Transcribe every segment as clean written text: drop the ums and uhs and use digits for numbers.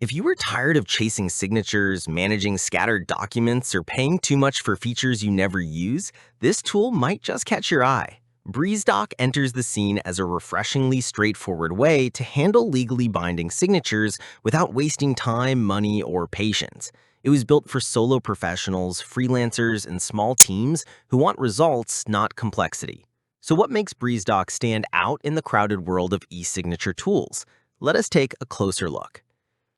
If you were tired of chasing signatures, managing scattered documents, or paying too much for features you never use, this tool might just catch your eye. BreezeDoc enters the scene as a refreshingly straightforward way to handle legally binding signatures without wasting time, money, or patience. It was built for solo professionals, freelancers, and small teams who want results, not complexity. So what makes BreezeDoc stand out in the crowded world of e-signature tools? Let us take a closer look.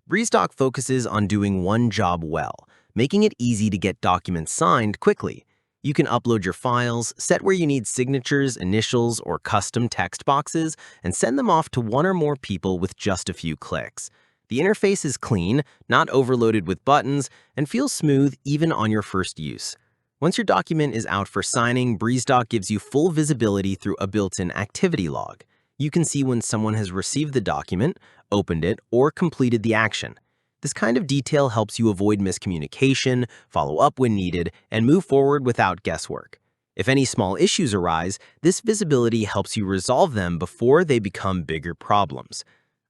BreezeDoc focuses on doing one job well, making it easy to get documents signed quickly. You can upload your files, set where you need signatures, initials, or custom text boxes, and send them off to one or more people with just a few clicks. The interface is clean, not overloaded with buttons, and feels smooth even on your first use. Once your document is out for signing, BreezeDoc gives you full visibility through a built-in activity log. You can see when someone has received the document, opened it, or completed the action. This kind of detail helps you avoid miscommunication, follow up when needed, and move forward without guesswork. If any small issues arise, this visibility helps you resolve them before they become bigger problems.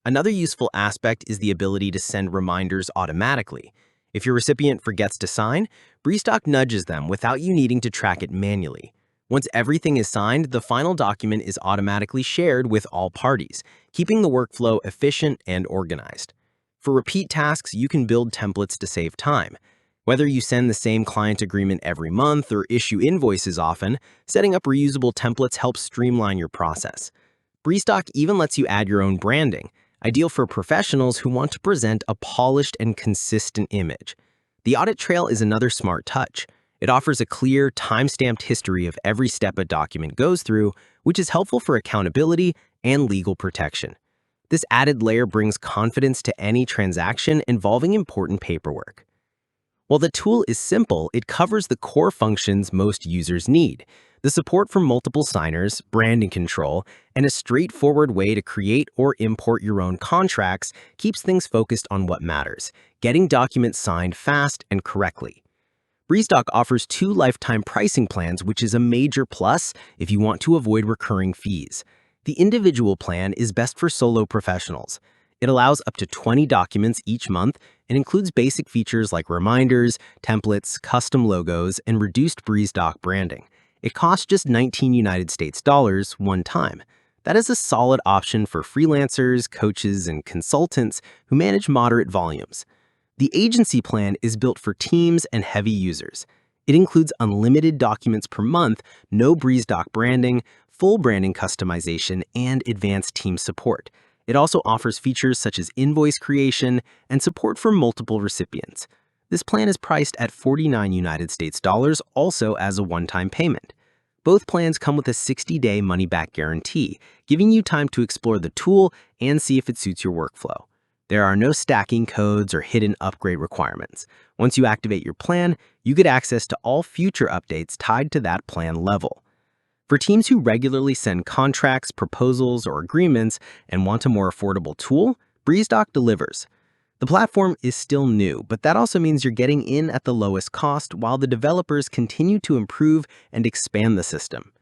Another useful aspect is the ability to send reminders automatically. If your recipient forgets to sign, BreezeDoc nudges them without you needing to track it manually. Once everything is signed, the final document is automatically shared with all parties, keeping the workflow efficient and organized. For repeat tasks, you can build templates to save time. Whether you send the same client agreement every month or issue invoices often, setting up reusable templates helps streamline your process. BreezeDoc even lets you add your own branding, ideal for professionals who want to present a polished and consistent image. The audit trail is another smart touch. It offers a clear, time-stamped history of every step a document goes through, which is helpful for accountability and legal protection. This added layer brings confidence to any transaction involving important paperwork. While the tool is simple, it covers the core functions most users need: the support for multiple signers, branding control, and a straightforward way to create or import your own contracts keeps things focused on what matters: getting documents signed fast and correctly. BreezeDoc offers 2 lifetime pricing plans, which is a major plus if you want to avoid recurring fees. The individual plan is best for solo professionals. It allows up to 20 documents each month and includes basic features like reminders, templates, custom logos, and reduced BreezeDoc branding. It costs just $19 one time. That is a solid option for freelancers, coaches, and consultants who manage moderate volumes. The agency plan is built for teams and heavy users. It includes unlimited documents per month, no BreezeDoc branding, full branding customization, and advanced team support. It also offers features such as invoice creation and support for multiple recipients. This plan is priced at $49, also as a one-time payment. Both plans come with a 60-day money-back guarantee, giving you time to explore the tool and see if it suits your workflow. There are no stacking codes or hidden upgrade requirements. Once you activate your plan, you get access to all future updates tied to that plan level. For teams who regularly send contracts, proposals, or agreements and want a more affordable tool, BreezeDoc delivers. The platform is still new, but that also means you're getting in at the lowest cost while the developers continue to improve and expand the system.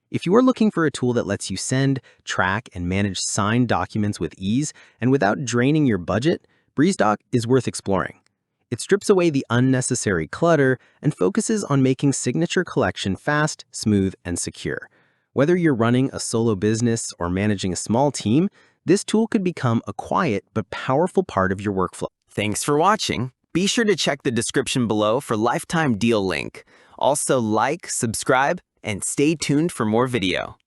If you are looking for a tool that lets you send, track, and manage signed documents with ease and without draining your budget, BreezeDoc is worth exploring. It strips away the unnecessary clutter and focuses on making signature collection fast, smooth, and secure. Whether you're running a solo business or managing a small team, this tool could become a quiet but powerful part of your workflow. Thanks for watching. Be sure to check the description below for lifetime deal link. Also like, subscribe, and stay tuned for more video.